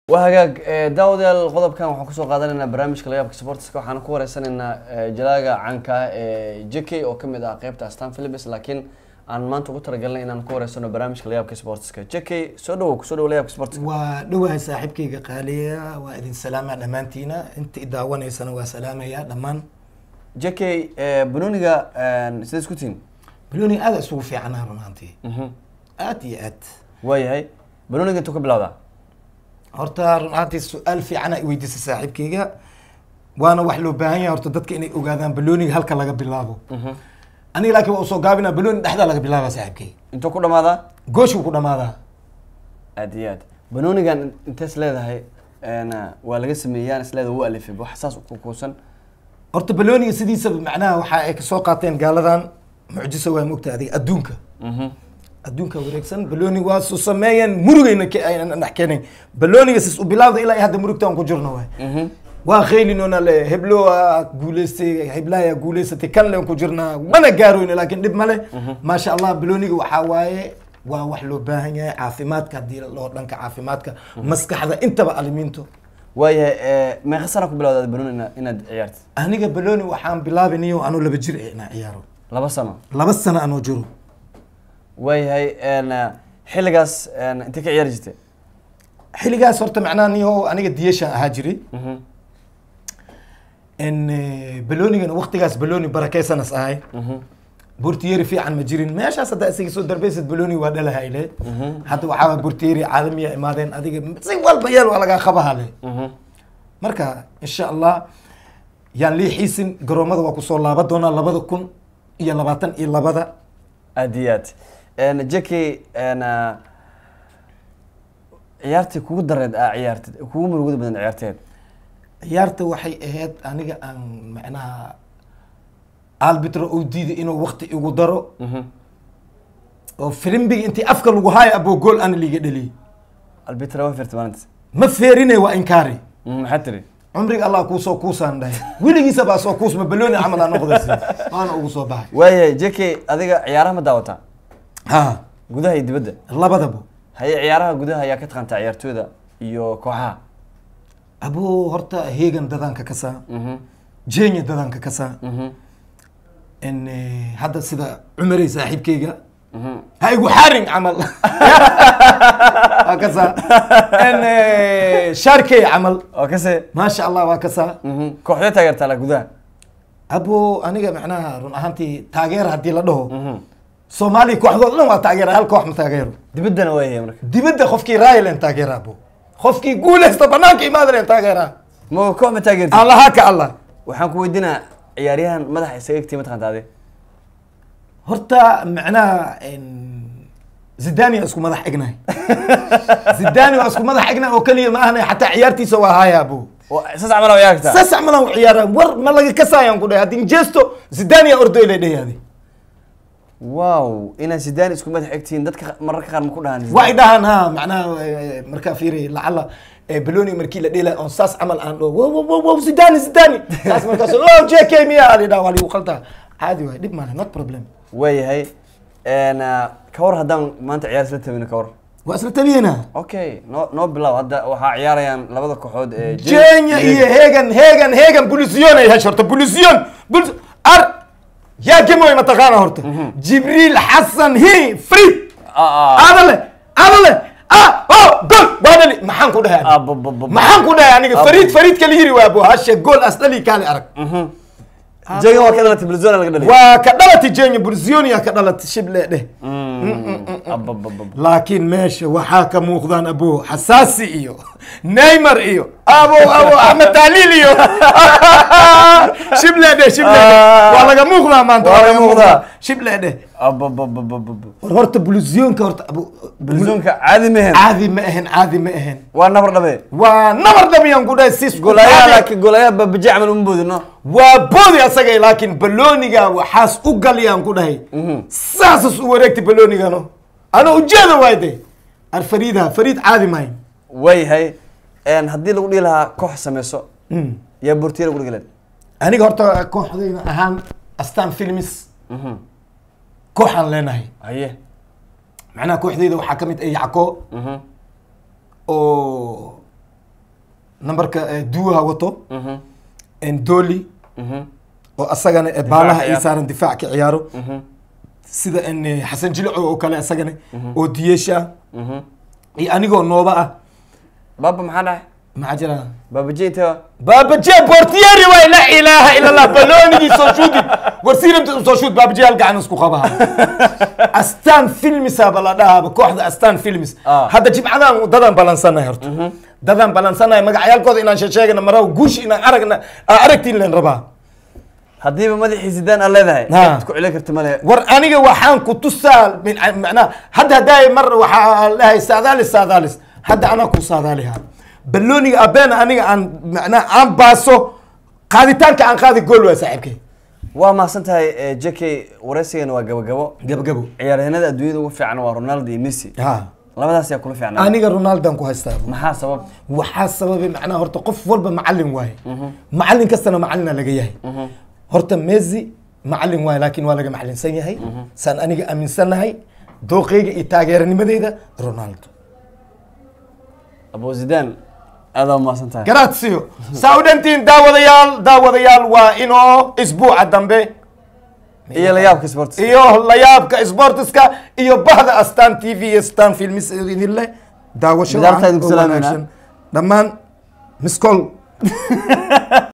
وهاجاج داود القضب كان وحنا كسو قادننا برنامج كليابك سبورتس waxaan ku wareysanayna jalaaga caanka JK oo kamid ah qaybta Aston Philips laakiin aan maanta ugu talagalnay inaan ku wareysano barnaamijka kaliyaabka sportska JK soo dhaw kaliyaabka sportska waa dhawahay saaxiibkayga qaaliya waa idin salaama dhamaantiina inta idaawaneysana waa salaamaya dhamaan JK banooniga sidee isku tiin banooni aad isugu fiicnaa runtii aad iyo aad waayahay banooniga intuu ka bilowdaa horta runtii su'aal fiican ay weydiisay saaxiibkayga waana wax loo baahan yahay horta dadka inay ogaadaan balooniga halka laga bilaabo aniga laakiin waa soo gaabina balooni dhexda laga bilaabo saaxiibkay intuu ku dhamaadaa gooshu ku dhamaadaa aad iyo aad banoonigan intees leedahay waa laga sameeyaan isleedahay wuu alifay wax saas ku kuusan horta balooniga sidiisa macnaha waxa ay ka soo qaateen gaaladan mucjiso waa moogtaa adiga adduunka adduunka wareegsan balooni waa soo sameeyeen murugayna ka ayna dhaxkeenay balooniga sis u bilaawda ilaa hadda murugtaan ku jirno waa khaylinona le heblo guuleystay heblaya guuleysatay kan leen ku jirnaa mana gaaroyn laakiin dib male ma sha Allah balooniga waxa waaye waa wax loo baahan yahay caafimaadka hadii loo dhanka caafimaadka maskaxda intaba alimiinto waayahay meeqa sano ku bilowday balooni inaad ciyaartay aniga balooni waxaan bilaabinayo anoo 2 jir inaan ciyaaro 2 sano anoo jiro waayahay xilligaas inta ka ciyaari jirtay xilligaas horta macnaaniyo aniga diyashan ahaa jiray in baloonigan waqtigaas balooni barakeysan ahay bortieri fiican ma jirin meeshaas hadda isaga soo darbeysad balooni waa dhalahayle hadda waxaa bortieri caalamiya imaadeen adiga si walba yeel waa laga qabaale marka insha Allah yaan leexiisin garoomada waa ku soo laaba doona 2022 adiyat JK ciyaartii kugu dareed ciyaartid kugu murugo badan ciyaarteed ciyaarta waxay ahayd aniga aan macnaha albitro oo diiday inuu waqti igu daro oo filimbiga intii afka lagu haayo abo gool aan liiga dhali albitro waa firtmaant ma feerinay waa inkaari maxatri umriga Allah ku soo kuusan dhahay wiligiisa baa soo kuusma balooni amal aan noqdaysi aan ugu soo baxay waaye JK adiga ciyaaraha ma daawata gudaha iyo dibadda labadaba hay ciyaaraha gudaha ayaa ka taqaanta ciyaartooyda iyo kooxaha abo horta heegan dadanka ka saa jeenya dadanka ka saa in hadda sida Umar saaxiibkayga hay ugu xarin amal ka saa in sharkay amal kase ma sha Allah waa ka saa kooxda taageerta la gudaha abo aniga macnaha run ahaantii taageer hadii la dhaho Soomaali kooxdood dhan waa taageer hal koox ma taageero dibaddana waa yahay marka dibadda qofkii Raaylan taageera abo qofkii guuleysta banaanka imaadeen taageera ma koox ma taageerti Allah ka Allah waxaan ku weydiinaa ciyaaryahan madax isaga igtay ma taqaantaade horta macnaha Zidane isku madax ignaay Zidane isku madax ignaay oo kaliya ma ahna xataa ciyaartiisa waa haya abo sas amal oo yaagta sas amal oo ciyaara war ma laga kasayaan ku dhahay hadii jeesto Zidane ordo ilay dhayaade واو إنا زيدان اسكو مدح اكتين دتك مرة كان مكون هان وايد ها معناه مركا فيري لعل بلوني مركي لديلا اون ساس عمل ان واو زيداني ساس مركا او جي كي ميا علي دا ولي وقلتها عادي واي ديب مالها نوت بروبليم وي هي انا كور هدان ما انت عيار سلتبين كور واسل تبينا اوكي نو بلاو هدا وها عياريان لبدا كوخود جينيا اي هيغن بوليسيون اي هشرت بوليسيون ار يا جماعة ما تقانا هرت جبريل حسن هي فري عمله جول بادلي محن كده يعني محن كده يعني فريد كليري وابو هاش جول اصلي كان ارك جاي هو كده تلفزيون ولا كده وكدلت جيني برزيون يا كدلت شبله ده لكن ماشي وحاكم موخدان ابو حساسي ايو نيمار ايو ابو احمد تعليل ايو شبله ده والله موخدان ما انت موخدان شبله ده هرت بلوزيون كورت ابو بلوزيون عادي ما اهن ونمر دبي نقول سيس قولايا لكن قولايا بجعمل انبود انه وبودي اسغي لكن بلونيغا وحاس اوغليان كوداي ساسس وريكتي بلونيغا نو انا وجهه وايدي فريد عادي ماي way hay hadii lagu dhigi lahaa koox sameeso ya bortier lagu dhigi lahaa aniga horta kooxdayna ahaan Aston Films kooxan leenahay haye macnaha kooxdayda waxa kamid ay Yacko oo numberka duuha wato doli Mhm. oo asagana baalaha ay ciyaar. saaran difaac ka ciyaaro sida xasan jilico oo kale asagana oo diyesha Mhm. iyo anigoo nooba ah baba maxaa dhahay maxaa jira baba jeeta بابا جي بورتيري وي لا اله الا الله بلوني سو شوتي ورسيل انت سو شوت بابا جي القى نسكو خبها استان فيلمس هذا دهب كوخدا استان فيلمس هذا جيب عدان ددان بلانسنا هرتو ددان بلانسنا مغعيالكود ان شيغنا مراو غوش ان ارغنا ارغتين لين ربا haddiiba madaxii sidaan aan leedahay Ha. ku celi karta male ور انيغا waxaan ku tusaal min macna hada haday mar waxa lahay saadalis hada ana ku saadaliha بلوني أبين أنا عن معناه عن باسو قادتان كان قادي جول وساعبك waa mahadsan tahay jk waraysigana waa gabagabo قبو ciyaaryahanada adduunyada ugu fiican waa ronaldo iyo messi ها labadaas yaa kula fiicnaa أنا رونالدو كو هستا maxaa sabab وحاس سبب معناه هرت قف والبا معلم واي معلم كستنا معلنا لقياه هرت ميزي معلم واي لكن ولا معلم سنة هاي سان أنا أمين سنة هاي دوقيق إتاجرني مديدا رونالدو ابو زيدان aad waa mahadsan tahay جراتسيو ساودنتين داوديال وإنه أسبوع الدنبي iyo la yaabka sports iyo la yaabka sportska iyo bahda astaan tv astaan films idin leh daawasho Midaarta idinku salaamayna. dhammaan miskol